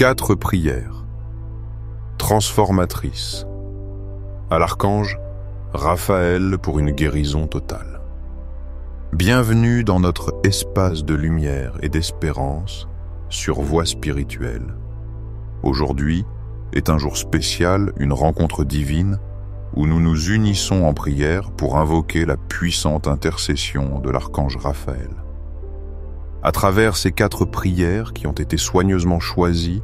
4 prières transformatrices à l'archange Raphaël pour une guérison totale. Bienvenue dans notre espace de lumière et d'espérance sur Voie spirituelle. Aujourd'hui est un jour spécial, une rencontre divine où nous nous unissons en prière pour invoquer la puissante intercession de l'archange Raphaël. À travers ces 4 prières qui ont été soigneusement choisies,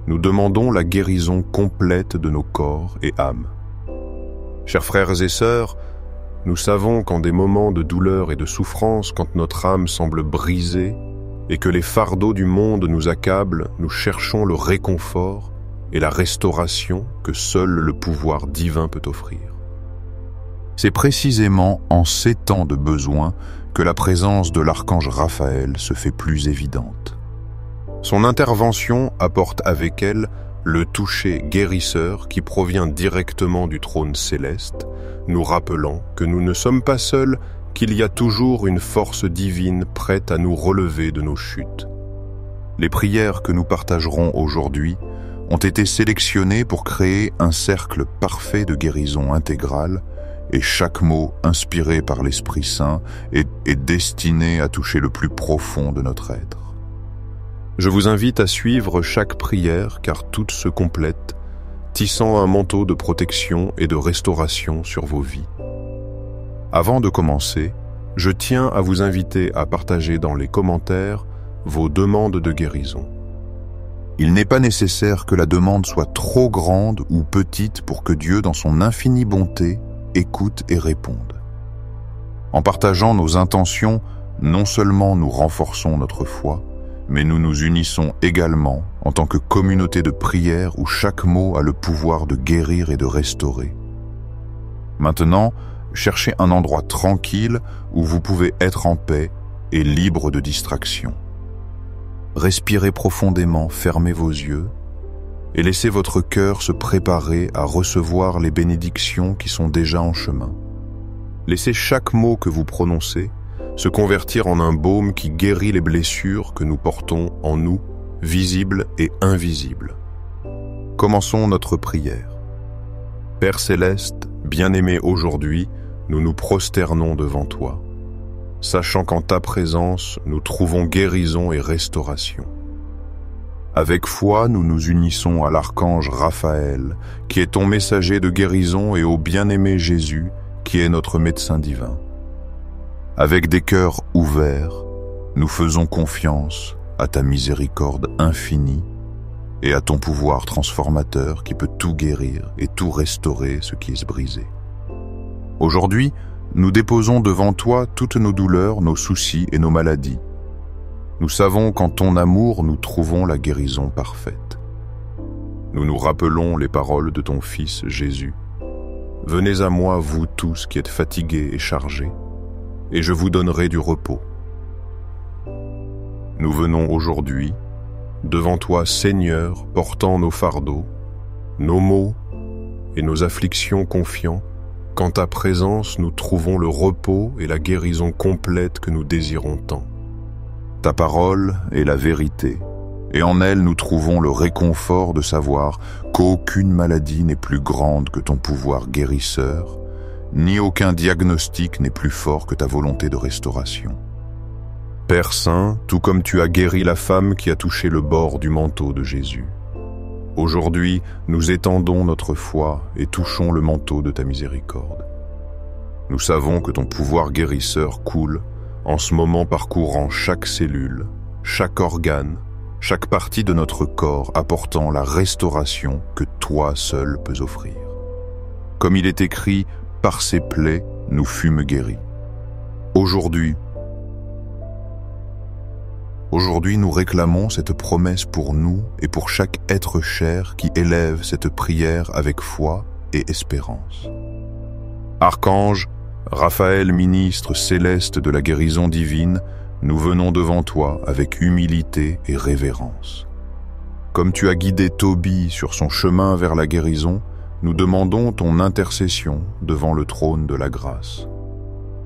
nous demandons la guérison complète de nos corps et âmes. Chers frères et sœurs, nous savons qu'en des moments de douleur et de souffrance, quand notre âme semble brisée et que les fardeaux du monde nous accablent, nous cherchons le réconfort et la restauration que seul le pouvoir divin peut offrir. C'est précisément en ces temps de besoin que la présence de l'archange Raphaël se fait plus évidente. Son intervention apporte avec elle le toucher guérisseur qui provient directement du trône céleste, nous rappelant que nous ne sommes pas seuls, qu'il y a toujours une force divine prête à nous relever de nos chutes. Les prières que nous partagerons aujourd'hui ont été sélectionnées pour créer un cercle parfait de guérison intégrale, et chaque mot inspiré par l'Esprit Saint est destiné à toucher le plus profond de notre être. Je vous invite à suivre chaque prière car toutes se complètent, tissant un manteau de protection et de restauration sur vos vies. Avant de commencer, je tiens à vous inviter à partager dans les commentaires vos demandes de guérison. Il n'est pas nécessaire que la demande soit trop grande ou petite pour que Dieu, dans son infinie bonté, écoute et réponde. En partageant nos intentions, non seulement nous renforçons notre foi, mais nous nous unissons également en tant que communauté de prière où chaque mot a le pouvoir de guérir et de restaurer. Maintenant, cherchez un endroit tranquille où vous pouvez être en paix et libre de distraction. Respirez profondément, fermez vos yeux et laissez votre cœur se préparer à recevoir les bénédictions qui sont déjà en chemin. Laissez chaque mot que vous prononcez se convertir en un baume qui guérit les blessures que nous portons en nous, visibles et invisibles. Commençons notre prière. Père céleste, bien-aimé, aujourd'hui, nous nous prosternons devant toi, sachant qu'en ta présence, nous trouvons guérison et restauration. Avec foi, nous nous unissons à l'archange Raphaël, qui est ton messager de guérison, et au bien-aimé Jésus, qui est notre médecin divin. Avec des cœurs ouverts, nous faisons confiance à ta miséricorde infinie et à ton pouvoir transformateur qui peut tout guérir et tout restaurer ce qui est brisé. Aujourd'hui, nous déposons devant toi toutes nos douleurs, nos soucis et nos maladies. Nous savons qu'en ton amour, nous trouvons la guérison parfaite. Nous nous rappelons les paroles de ton Fils Jésus. « Venez à moi, vous tous qui êtes fatigués et chargés, et je vous donnerai du repos. » Nous venons aujourd'hui, devant toi, Seigneur, portant nos fardeaux, nos maux et nos afflictions, confiants qu'en ta présence nous trouvons le repos et la guérison complète que nous désirons tant. Ta parole est la vérité, et en elle nous trouvons le réconfort de savoir qu'aucune maladie n'est plus grande que ton pouvoir guérisseur, ni aucun diagnostic n'est plus fort que ta volonté de restauration. Père Saint, tout comme tu as guéri la femme qui a touché le bord du manteau de Jésus, aujourd'hui, nous étendons notre foi et touchons le manteau de ta miséricorde. Nous savons que ton pouvoir guérisseur coule en ce moment parcourant chaque cellule, chaque organe, chaque partie de notre corps, apportant la restauration que toi seul peux offrir. Comme il est écrit, par ses plaies, nous fûmes guéris. Aujourd'hui, nous réclamons cette promesse pour nous et pour chaque être cher qui élève cette prière avec foi et espérance. Archange, Raphaël, ministre céleste de la guérison divine, nous venons devant toi avec humilité et révérence. Comme tu as guidé Tobie sur son chemin vers la guérison, nous demandons ton intercession devant le trône de la grâce.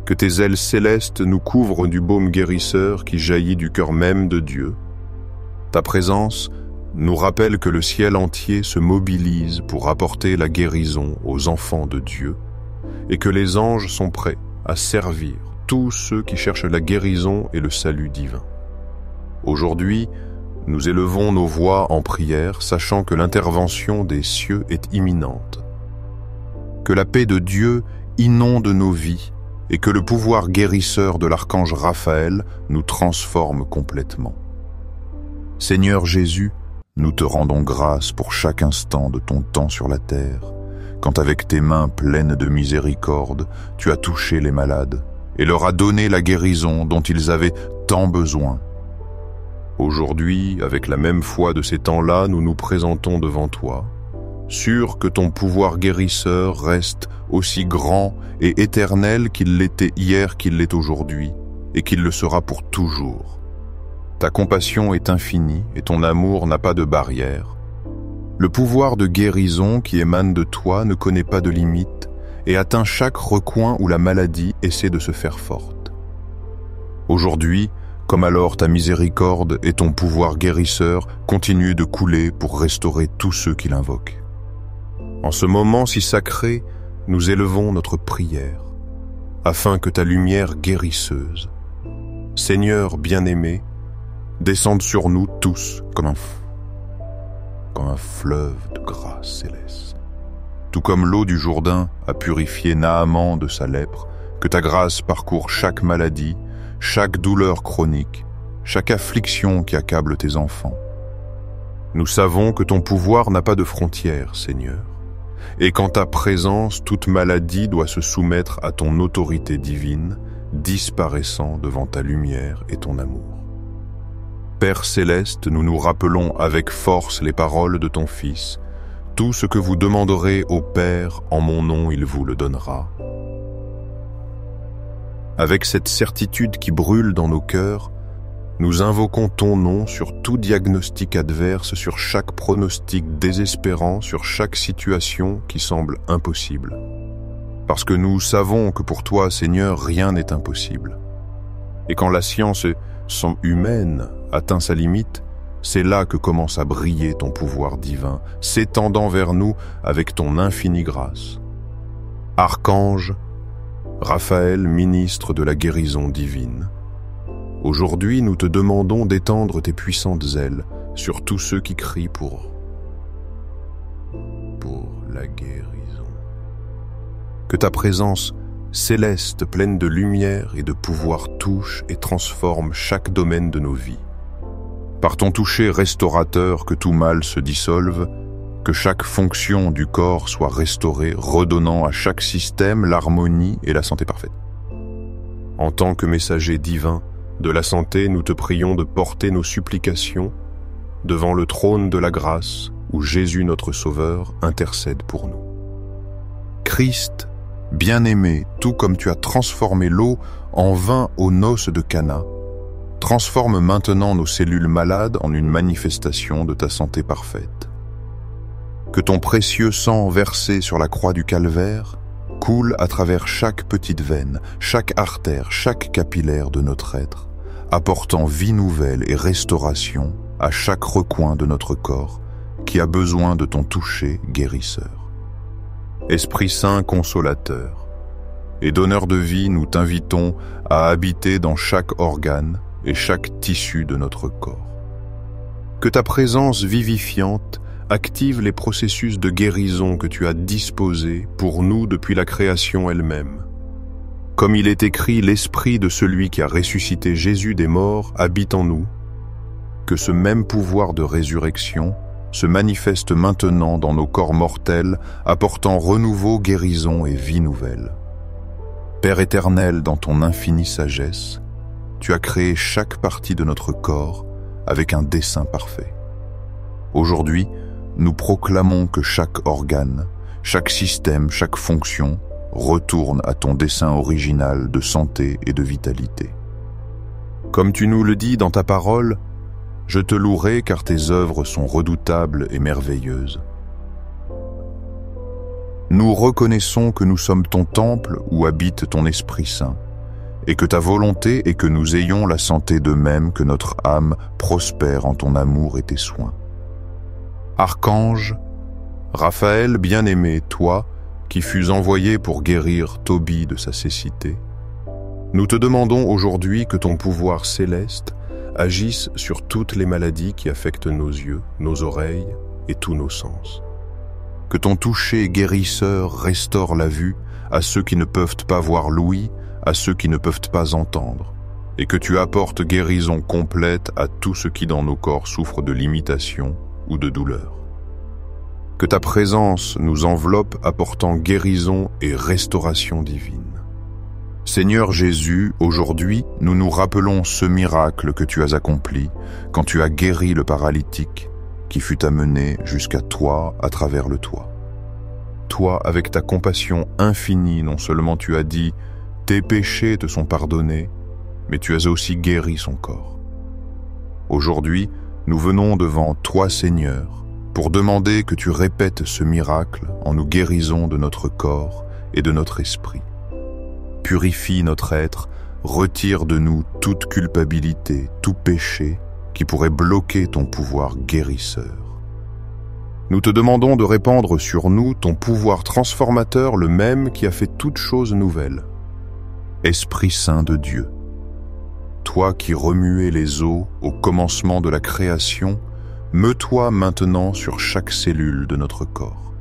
Que tes ailes célestes nous couvrent du baume guérisseur qui jaillit du cœur même de Dieu. Ta présence nous rappelle que le ciel entier se mobilise pour apporter la guérison aux enfants de Dieu et que les anges sont prêts à servir tous ceux qui cherchent la guérison et le salut divin. Aujourd'hui, nous élevons nos voix en prière, sachant que l'intervention des cieux est imminente. Que la paix de Dieu inonde nos vies et que le pouvoir guérisseur de l'archange Raphaël nous transforme complètement. Seigneur Jésus, nous te rendons grâce pour chaque instant de ton temps sur la terre, quand avec tes mains pleines de miséricorde, tu as touché les malades et leur as donné la guérison dont ils avaient tant besoin. Aujourd'hui, avec la même foi de ces temps-là, nous nous présentons devant toi, sûrs que ton pouvoir guérisseur reste aussi grand et éternel qu'il l'était hier, qu'il l'est aujourd'hui, et qu'il le sera pour toujours. Ta compassion est infinie et ton amour n'a pas de barrière. Le pouvoir de guérison qui émane de toi ne connaît pas de limite et atteint chaque recoin où la maladie essaie de se faire forte. Aujourd'hui, comme alors ta miséricorde et ton pouvoir guérisseur continuent de couler pour restaurer tous ceux qui l'invoquent. En ce moment si sacré, nous élevons notre prière, afin que ta lumière guérisseuse, Seigneur bien-aimé, descende sur nous tous comme un fleuve de grâce céleste. Tout comme l'eau du Jourdain a purifié Naaman de sa lèpre, que ta grâce parcourt chaque maladie, chaque douleur chronique, chaque affliction qui accable tes enfants. Nous savons que ton pouvoir n'a pas de frontières, Seigneur, et qu'en ta présence, toute maladie doit se soumettre à ton autorité divine, disparaissant devant ta lumière et ton amour. Père céleste, nous nous rappelons avec force les paroles de ton Fils. Tout ce que vous demanderez au Père, en mon nom, il vous le donnera. Avec cette certitude qui brûle dans nos cœurs, nous invoquons ton nom sur tout diagnostic adverse, sur chaque pronostic désespérant, sur chaque situation qui semble impossible. Parce que nous savons que pour toi, Seigneur, rien n'est impossible. Et quand la science humaine atteint sa limite, c'est là que commence à briller ton pouvoir divin, s'étendant vers nous avec ton infinie grâce. Archange, Raphaël, ministre de la guérison divine, aujourd'hui nous te demandons d'étendre tes puissantes ailes sur tous ceux qui crient pour la guérison. Que ta présence céleste, pleine de lumière et de pouvoir touche et transforme chaque domaine de nos vies. Par ton toucher restaurateur, que tout mal se dissolve, que chaque fonction du corps soit restaurée, redonnant à chaque système l'harmonie et la santé parfaite. En tant que messager divin de la santé, nous te prions de porter nos supplications devant le trône de la grâce où Jésus notre Sauveur intercède pour nous. Christ, bien-aimé, tout comme tu as transformé l'eau en vin aux noces de Cana, transforme maintenant nos cellules malades en une manifestation de ta santé parfaite. Que ton précieux sang versé sur la croix du calvaire coule à travers chaque petite veine, chaque artère, chaque capillaire de notre être, apportant vie nouvelle et restauration à chaque recoin de notre corps qui a besoin de ton toucher guérisseur. Esprit Saint consolateur et donneur de vie, nous t'invitons à habiter dans chaque organe et chaque tissu de notre corps. Que ta présence vivifiante active les processus de guérison que tu as disposés pour nous depuis la création elle-même. Comme il est écrit, l'esprit de celui qui a ressuscité Jésus des morts habite en nous. Que ce même pouvoir de résurrection se manifeste maintenant dans nos corps mortels, apportant renouveau, guérison et vie nouvelle. Père éternel, dans ton infinie sagesse, tu as créé chaque partie de notre corps avec un dessein parfait. Aujourd'hui, nous proclamons que chaque organe, chaque système, chaque fonction retourne à ton dessein original de santé et de vitalité. Comme tu nous le dis dans ta parole, je te louerai car tes œuvres sont redoutables et merveilleuses. Nous reconnaissons que nous sommes ton temple où habite ton Esprit Saint, et que ta volonté est que nous ayons la santé de même que notre âme prospère en ton amour et tes soins. Archange, Raphaël bien-aimé, toi, qui fus envoyé pour guérir Tobie de sa cécité, nous te demandons aujourd'hui que ton pouvoir céleste agisse sur toutes les maladies qui affectent nos yeux, nos oreilles et tous nos sens. Que ton toucher guérisseur restaure la vue à ceux qui ne peuvent pas voir l'ouïe, à ceux qui ne peuvent pas entendre, et que tu apportes guérison complète à tout ce qui dans nos corps souffre de limitation ou de douleur. Que ta présence nous enveloppe apportant guérison et restauration divine. Seigneur Jésus, aujourd'hui, nous nous rappelons ce miracle que tu as accompli quand tu as guéri le paralytique qui fut amené jusqu'à toi à travers le toit. Toi, avec ta compassion infinie, non seulement tu as dit « tes péchés te sont pardonnés », mais tu as aussi guéri son corps. Aujourd'hui, nous venons devant toi, Seigneur, pour demander que tu répètes ce miracle en nous guérissant de notre corps et de notre esprit. Purifie notre être, retire de nous toute culpabilité, tout péché qui pourrait bloquer ton pouvoir guérisseur. Nous te demandons de répandre sur nous ton pouvoir transformateur, le même qui a fait toutes choses nouvelles. Esprit Saint de Dieu, toi qui remuais les eaux au commencement de la création, meut-toi maintenant sur chaque cellule de notre corps.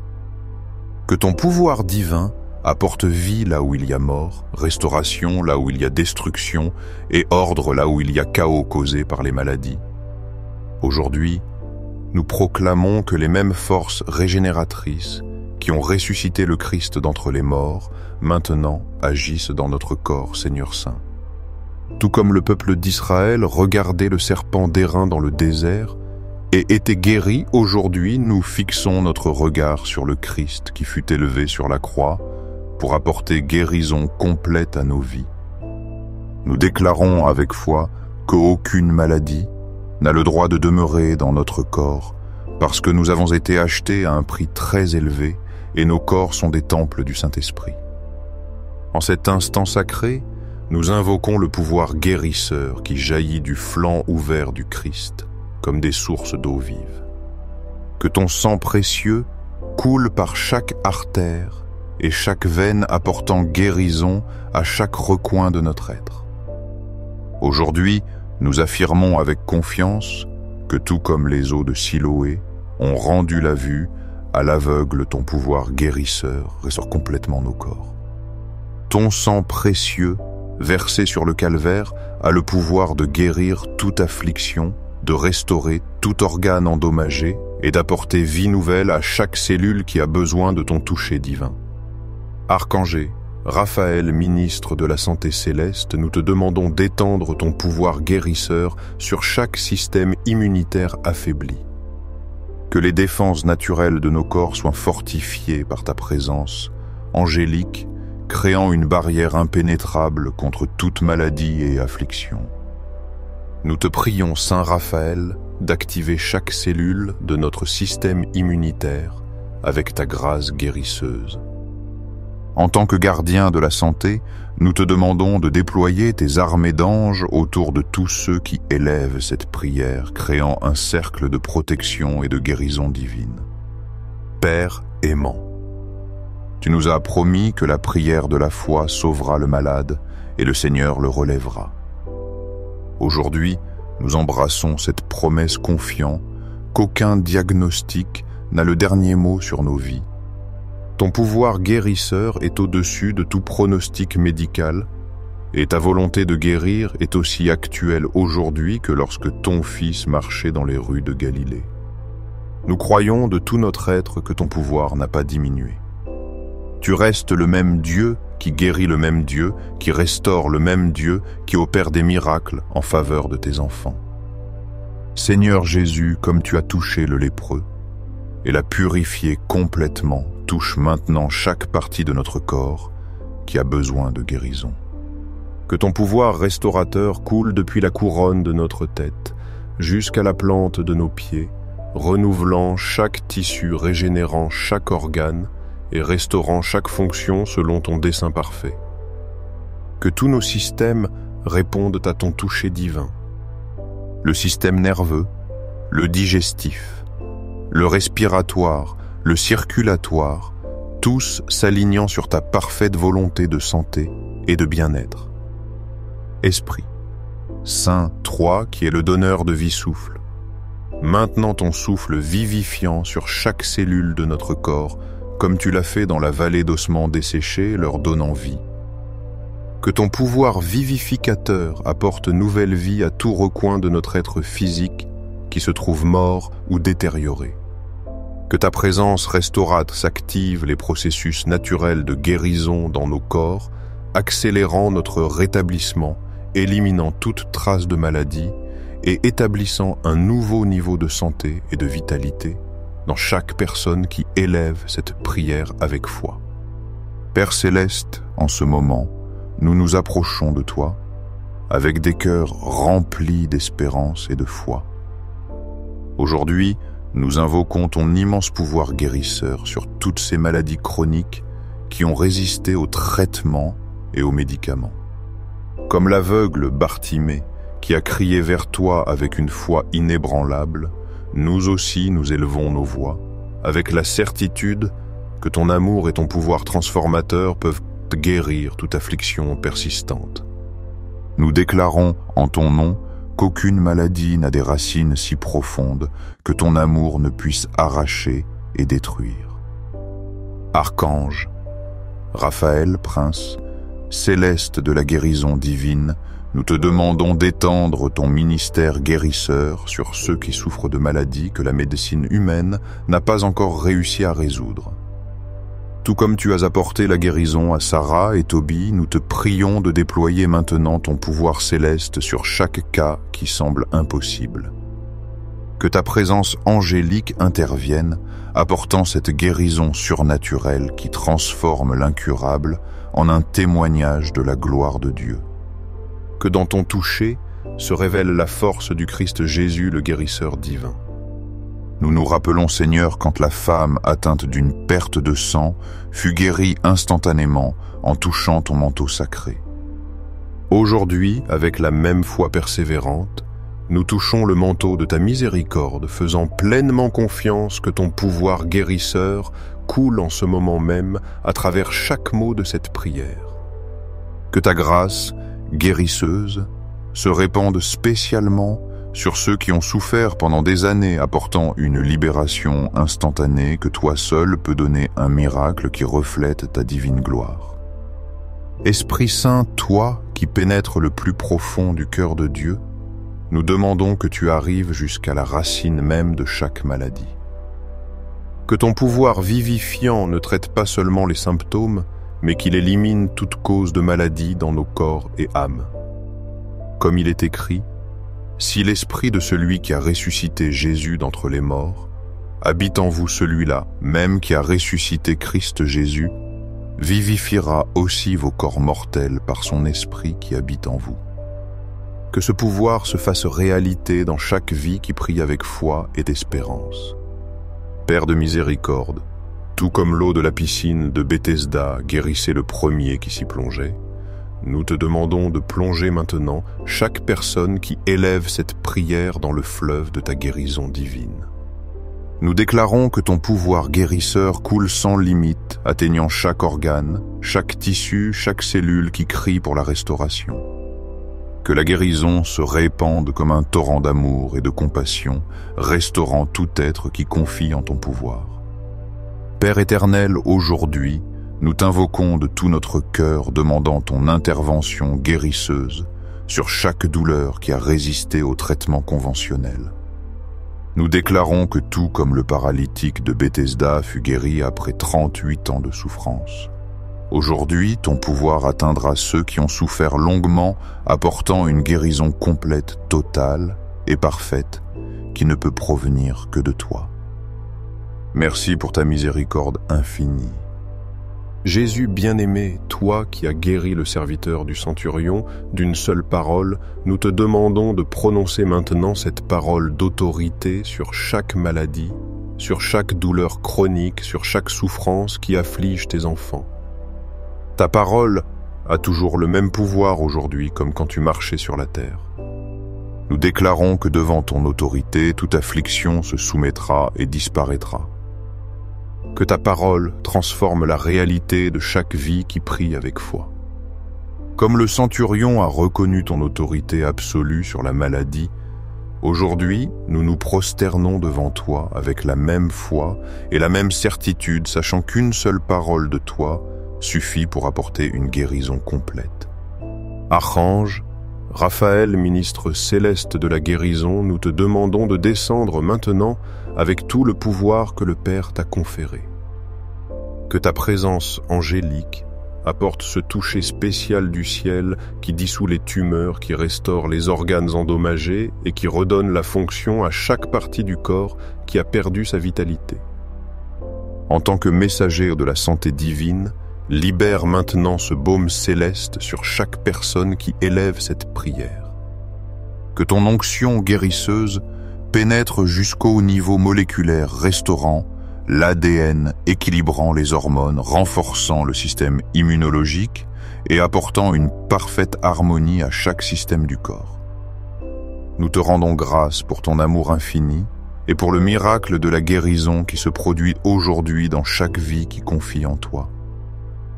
Que ton pouvoir divin apporte vie là où il y a mort, restauration là où il y a destruction et ordre là où il y a chaos causé par les maladies. Aujourd'hui, nous proclamons que les mêmes forces régénératrices qui ont ressuscité le Christ d'entre les morts, maintenant agissent dans notre corps, Seigneur Saint. Tout comme le peuple d'Israël regardait le serpent d'airain dans le désert et était guéri, aujourd'hui nous fixons notre regard sur le Christ qui fut élevé sur la croix pour apporter guérison complète à nos vies. Nous déclarons avec foi qu'aucune maladie n'a le droit de demeurer dans notre corps parce que nous avons été achetés à un prix très élevé et nos corps sont des temples du Saint-Esprit. En cet instant sacré, nous invoquons le pouvoir guérisseur qui jaillit du flanc ouvert du Christ comme des sources d'eau vive. Que ton sang précieux coule par chaque artère et chaque veine apportant guérison à chaque recoin de notre être. Aujourd'hui, nous affirmons avec confiance que tout comme les eaux de Siloé ont rendu la vue, à l'aveugle ton pouvoir guérisseur restaure complètement nos corps. Ton sang précieux, versé sur le calvaire, a le pouvoir de guérir toute affliction, de restaurer tout organe endommagé et d'apporter vie nouvelle à chaque cellule qui a besoin de ton toucher divin. Archange, Raphaël, ministre de la santé céleste, nous te demandons d'étendre ton pouvoir guérisseur sur chaque système immunitaire affaibli. Que les défenses naturelles de nos corps soient fortifiées par ta présence, angélique, créant une barrière impénétrable contre toute maladie et affliction. Nous te prions, Saint Raphaël, d'activer chaque cellule de notre système immunitaire avec ta grâce guérisseuse. En tant que gardien de la santé, nous te demandons de déployer tes armées d'anges autour de tous ceux qui élèvent cette prière, créant un cercle de protection et de guérison divine. Père aimant, tu nous as promis que la prière de la foi sauvera le malade et le Seigneur le relèvera. Aujourd'hui, nous embrassons cette promesse confiant qu'aucun diagnostic n'a le dernier mot sur nos vies. Ton pouvoir guérisseur est au-dessus de tout pronostic médical et ta volonté de guérir est aussi actuelle aujourd'hui que lorsque ton Fils marchait dans les rues de Galilée. Nous croyons de tout notre être que ton pouvoir n'a pas diminué. Tu restes le même Dieu qui guérit le même Dieu, qui restaure le même Dieu, qui opère des miracles en faveur de tes enfants. Seigneur Jésus, comme tu as touché le lépreux et l'as purifié complètement, touche maintenant chaque partie de notre corps qui a besoin de guérison. Que ton pouvoir restaurateur coule depuis la couronne de notre tête jusqu'à la plante de nos pieds, renouvelant chaque tissu, régénérant chaque organe et restaurant chaque fonction selon ton dessein parfait. Que tous nos systèmes répondent à ton toucher divin. Le système nerveux, le digestif, le respiratoire, le circulatoire, tous s'alignant sur ta parfaite volonté de santé et de bien-être. Esprit, Saint, toi qui es le donneur de vie souffle, maintenant ton souffle vivifiant sur chaque cellule de notre corps, comme tu l'as fait dans la vallée d'ossements desséchés, leur donnant vie. Que ton pouvoir vivificateur apporte nouvelle vie à tout recoin de notre être physique qui se trouve mort ou détérioré. Que ta présence restauratrice active les processus naturels de guérison dans nos corps, accélérant notre rétablissement, éliminant toute trace de maladie et établissant un nouveau niveau de santé et de vitalité dans chaque personne qui élève cette prière avec foi. Père céleste, en ce moment, nous nous approchons de toi avec des cœurs remplis d'espérance et de foi. Aujourd'hui, nous invoquons ton immense pouvoir guérisseur sur toutes ces maladies chroniques qui ont résisté aux traitements et aux médicaments. Comme l'aveugle Bartimée qui a crié vers toi avec une foi inébranlable, nous aussi nous élevons nos voix avec la certitude que ton amour et ton pouvoir transformateur peuvent guérir toute affliction persistante. Nous déclarons en ton nom qu'aucune maladie n'a des racines si profondes que ton amour ne puisse arracher et détruire. Archange, Raphaël, prince, céleste de la guérison divine, nous te demandons d'étendre ton ministère guérisseur sur ceux qui souffrent de maladies que la médecine humaine n'a pas encore réussi à résoudre. Tout comme tu as apporté la guérison à Sarah et Tobie, nous te prions de déployer maintenant ton pouvoir céleste sur chaque cas qui semble impossible. Que ta présence angélique intervienne, apportant cette guérison surnaturelle qui transforme l'incurable en un témoignage de la gloire de Dieu. Que dans ton toucher se révèle la force du Christ Jésus, le guérisseur divin. Nous nous rappelons, Seigneur, quand la femme atteinte d'une perte de sang fut guérie instantanément en touchant ton manteau sacré. Aujourd'hui, avec la même foi persévérante, nous touchons le manteau de ta miséricorde, faisant pleinement confiance que ton pouvoir guérisseur coule en ce moment même à travers chaque mot de cette prière. Que ta grâce, guérisseuse, se répande spécialement sur ceux qui ont souffert pendant des années, apportant une libération instantanée que toi seul peux donner un miracle qui reflète ta divine gloire. Esprit Saint, toi qui pénètres le plus profond du cœur de Dieu, nous demandons que tu arrives jusqu'à la racine même de chaque maladie. Que ton pouvoir vivifiant ne traite pas seulement les symptômes, mais qu'il élimine toute cause de maladie dans nos corps et âmes. Comme il est écrit, si l'esprit de celui qui a ressuscité Jésus d'entre les morts habite en vous, celui-là, même qui a ressuscité Christ Jésus, vivifiera aussi vos corps mortels par son esprit qui habite en vous. Que ce pouvoir se fasse réalité dans chaque vie qui prie avec foi et d'espérance. Père de miséricorde, tout comme l'eau de la piscine de Bethesda guérissait le premier qui s'y plongeait, nous te demandons de plonger maintenant chaque personne qui élève cette prière dans le fleuve de ta guérison divine. Nous déclarons que ton pouvoir guérisseur coule sans limite, atteignant chaque organe, chaque tissu, chaque cellule qui crie pour la restauration. Que la guérison se répande comme un torrent d'amour et de compassion, restaurant tout être qui confie en ton pouvoir. Père éternel, aujourd'hui, nous t'invoquons de tout notre cœur, demandant ton intervention guérisseuse sur chaque douleur qui a résisté au traitement conventionnel. Nous déclarons que tout comme le paralytique de Bethesda fut guéri après 38 ans de souffrance. Aujourd'hui, ton pouvoir atteindra ceux qui ont souffert longuement, apportant une guérison complète, totale et parfaite, qui ne peut provenir que de toi. Merci pour ta miséricorde infinie. Jésus bien-aimé, toi qui as guéri le serviteur du centurion d'une seule parole, nous te demandons de prononcer maintenant cette parole d'autorité sur chaque maladie, sur chaque douleur chronique, sur chaque souffrance qui afflige tes enfants. Ta parole a toujours le même pouvoir aujourd'hui comme quand tu marchais sur la terre. Nous déclarons que devant ton autorité, toute affliction se soumettra et disparaîtra. Que ta parole transforme la réalité de chaque vie qui prie avec foi. Comme le centurion a reconnu ton autorité absolue sur la maladie, aujourd'hui, nous nous prosternons devant toi avec la même foi et la même certitude, sachant qu'une seule parole de toi suffit pour apporter une guérison complète. Archange, Raphaël, ministre céleste de la guérison, nous te demandons de descendre maintenant avec tout le pouvoir que le Père t'a conféré. Que ta présence angélique apporte ce toucher spécial du ciel qui dissout les tumeurs, qui restaure les organes endommagés et qui redonne la fonction à chaque partie du corps qui a perdu sa vitalité. En tant que messager de la santé divine, libère maintenant ce baume céleste sur chaque personne qui élève cette prière. Que ton onction guérisseuse pénètre jusqu'au niveau moléculaire, restaurant l'ADN, équilibrant les hormones, renforçant le système immunologique et apportant une parfaite harmonie à chaque système du corps. Nous te rendons grâce pour ton amour infini et pour le miracle de la guérison qui se produit aujourd'hui dans chaque vie qui confie en toi.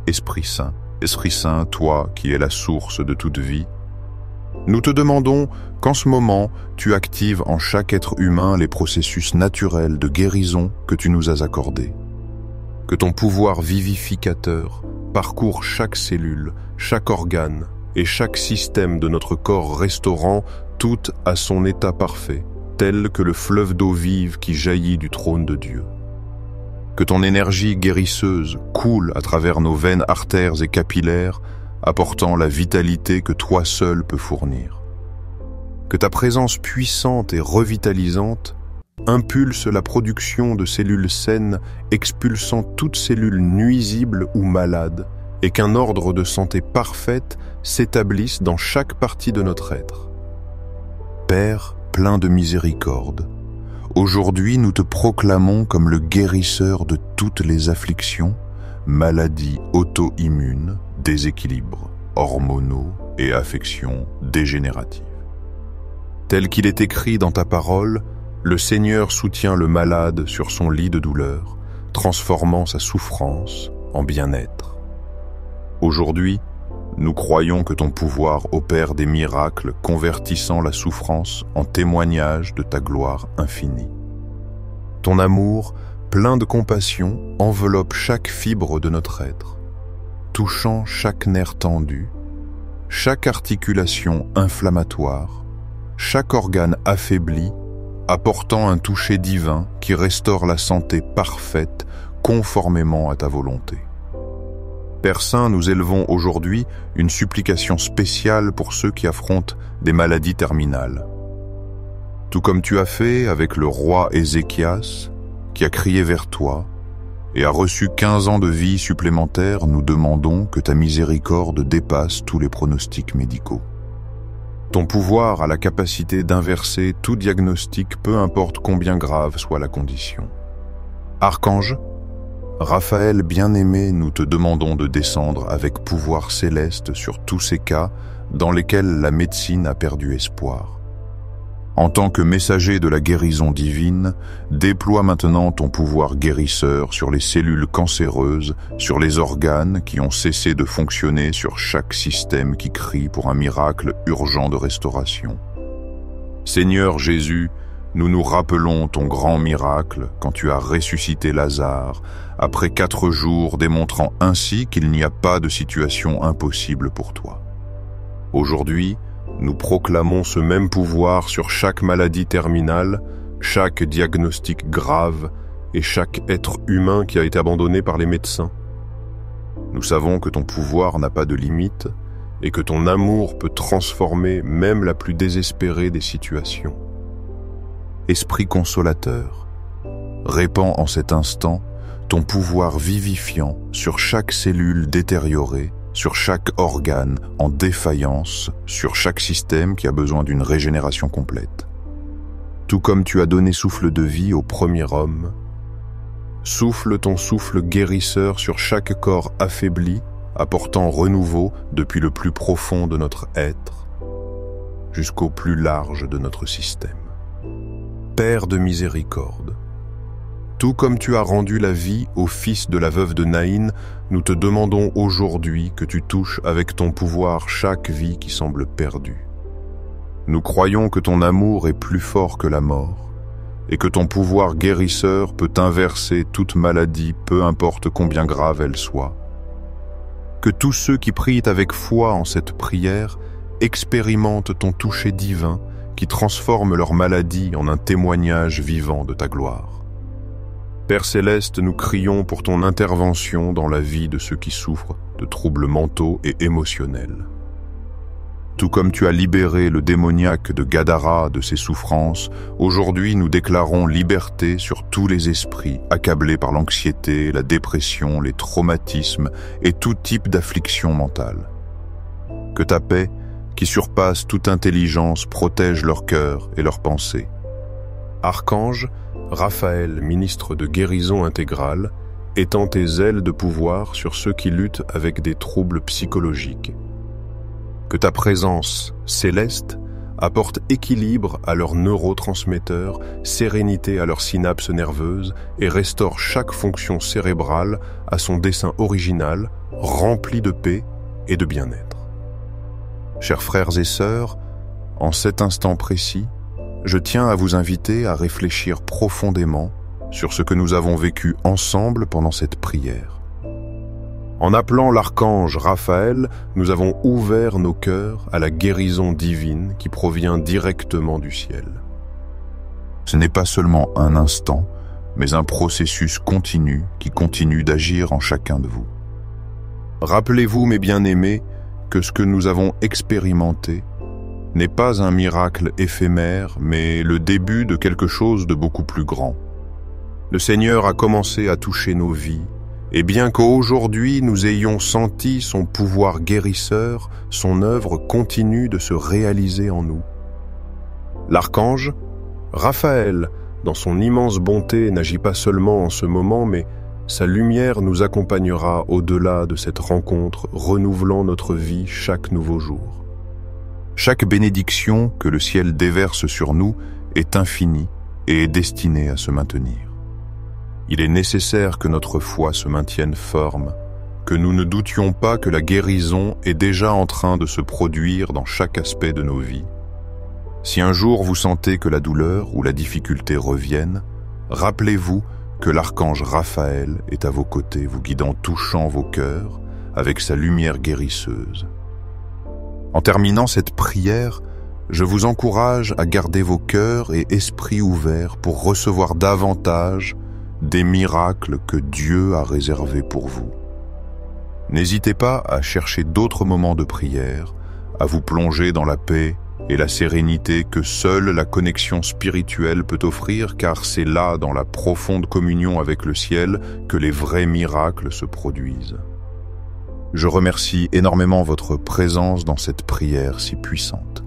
Esprit Saint, toi qui es la source de toute vie, nous te demandons qu'en ce moment, tu actives en chaque être humain les processus naturels de guérison que tu nous as accordés. Que ton pouvoir vivificateur parcourt chaque cellule, chaque organe et chaque système de notre corps, restaurant tout à son état parfait, tel que le fleuve d'eau vive qui jaillit du trône de Dieu. Que ton énergie guérisseuse coule à travers nos veines, artères et capillaires, apportant la vitalité que toi seul peux fournir. Que ta présence puissante et revitalisante impulse la production de cellules saines, expulsant toute cellule nuisible ou malade, et qu'un ordre de santé parfaite s'établisse dans chaque partie de notre être. Père plein de miséricorde, aujourd'hui, nous te proclamons comme le guérisseur de toutes les afflictions, maladies auto-immunes, déséquilibres hormonaux et affections dégénératives. Tel qu'il est écrit dans ta parole, le Seigneur soutient le malade sur son lit de douleur, transformant sa souffrance en bien-être. Aujourd'hui, nous croyons que ton pouvoir opère des miracles, convertissant la souffrance en témoignage de ta gloire infinie. Ton amour, plein de compassion, enveloppe chaque fibre de notre être, touchant chaque nerf tendu, chaque articulation inflammatoire, chaque organe affaibli, apportant un toucher divin qui restaure la santé parfaite conformément à ta volonté. Père Saint, nous élevons aujourd'hui une supplication spéciale pour ceux qui affrontent des maladies terminales. Tout comme tu as fait avec le roi Ézéchias, qui a crié vers toi et a reçu 15 ans de vie supplémentaire, nous demandons que ta miséricorde dépasse tous les pronostics médicaux. Ton pouvoir a la capacité d'inverser tout diagnostic, peu importe combien grave soit la condition. Archange, Raphaël bien-aimé, nous te demandons de descendre avec pouvoir céleste sur tous ces cas dans lesquels la médecine a perdu espoir. En tant que messager de la guérison divine, déploie maintenant ton pouvoir guérisseur sur les cellules cancéreuses, sur les organes qui ont cessé de fonctionner, sur chaque système qui crie pour un miracle urgent de restauration. Seigneur Jésus, nous nous rappelons ton grand miracle quand tu as ressuscité Lazare, après 4 jours, démontrant ainsi qu'il n'y a pas de situation impossible pour toi. Aujourd'hui, nous proclamons ce même pouvoir sur chaque maladie terminale, chaque diagnostic grave et chaque être humain qui a été abandonné par les médecins. Nous savons que ton pouvoir n'a pas de limite et que ton amour peut transformer même la plus désespérée des situations. Esprit consolateur, répands en cet instant ton pouvoir vivifiant sur chaque cellule détériorée, sur chaque organe en défaillance, sur chaque système qui a besoin d'une régénération complète. Tout comme tu as donné souffle de vie au premier homme, souffle ton souffle guérisseur sur chaque corps affaibli, apportant renouveau depuis le plus profond de notre être. jusqu'au plus large de notre système. Père de miséricorde, tout comme tu as rendu la vie au fils de la veuve de Naïn, nous te demandons aujourd'hui que tu touches avec ton pouvoir chaque vie qui semble perdue. Nous croyons que ton amour est plus fort que la mort et que ton pouvoir guérisseur peut inverser toute maladie, peu importe combien grave elle soit. Que tous ceux qui prient avec foi en cette prière expérimentent ton toucher divin qui transforme leur maladie en un témoignage vivant de ta gloire. Père céleste, nous crions pour ton intervention dans la vie de ceux qui souffrent de troubles mentaux et émotionnels. Tout comme tu as libéré le démoniaque de Gadara de ses souffrances, aujourd'hui nous déclarons liberté sur tous les esprits accablés par l'anxiété, la dépression, les traumatismes et tout type d'affliction mentale. Que ta paix, qui surpasse toute intelligence, protège leur cœur et leurs pensées. Archange, Raphaël, ministre de guérison intégrale, étends tes ailes de pouvoir sur ceux qui luttent avec des troubles psychologiques. Que ta présence céleste apporte équilibre à leurs neurotransmetteurs, sérénité à leurs synapses nerveuses et restaure chaque fonction cérébrale à son dessein original, rempli de paix et de bien-être. Chers frères et sœurs, en cet instant précis, je tiens à vous inviter à réfléchir profondément sur ce que nous avons vécu ensemble pendant cette prière. En appelant l'archange Raphaël, nous avons ouvert nos cœurs à la guérison divine qui provient directement du ciel. Ce n'est pas seulement un instant, mais un processus continu qui continue d'agir en chacun de vous. Rappelez-vous, mes bien-aimés, que ce que nous avons expérimenté n'est pas un miracle éphémère, mais le début de quelque chose de beaucoup plus grand. Le Seigneur a commencé à toucher nos vies, et bien qu'aujourd'hui nous ayons senti son pouvoir guérisseur, son œuvre continue de se réaliser en nous. L'archange, Raphaël, dans son immense bonté, n'agit pas seulement en ce moment, mais sa lumière nous accompagnera au-delà de cette rencontre, renouvelant notre vie chaque nouveau jour. Chaque bénédiction que le ciel déverse sur nous est infinie et est destinée à se maintenir. Il est nécessaire que notre foi se maintienne ferme, que nous ne doutions pas que la guérison est déjà en train de se produire dans chaque aspect de nos vies. Si un jour vous sentez que la douleur ou la difficulté reviennent, rappelez-vous que l'archange Raphaël est à vos côtés, vous guidant, touchant vos cœurs avec sa lumière guérisseuse. En terminant cette prière, je vous encourage à garder vos cœurs et esprits ouverts pour recevoir davantage des miracles que Dieu a réservés pour vous. N'hésitez pas à chercher d'autres moments de prière, à vous plonger dans la paix et la sérénité que seule la connexion spirituelle peut offrir, car c'est là, dans la profonde communion avec le ciel, que les vrais miracles se produisent. Je remercie énormément votre présence dans cette prière si puissante.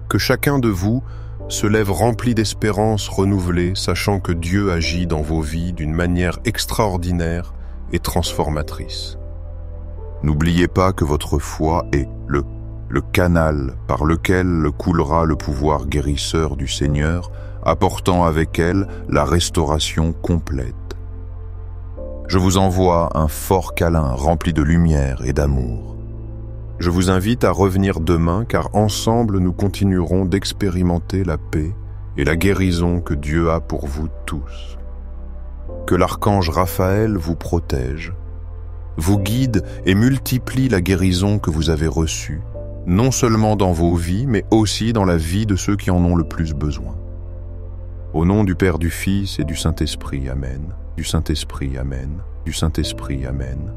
Que chacun de vous se lève rempli d'espérance renouvelée, sachant que Dieu agit dans vos vies d'une manière extraordinaire et transformatrice. N'oubliez pas que votre foi est le canal par lequel coulera le pouvoir guérisseur du Seigneur, apportant avec elle la restauration complète. Je vous envoie un fort câlin rempli de lumière et d'amour. Je vous invite à revenir demain, car ensemble nous continuerons d'expérimenter la paix et la guérison que Dieu a pour vous tous. Que l'archange Raphaël vous protège, vous guide et multiplie la guérison que vous avez reçue, non seulement dans vos vies, mais aussi dans la vie de ceux qui en ont le plus besoin. Au nom du Père, du Fils et du Saint-Esprit, Amen. Du Saint-Esprit, Amen. Du Saint-Esprit, Amen.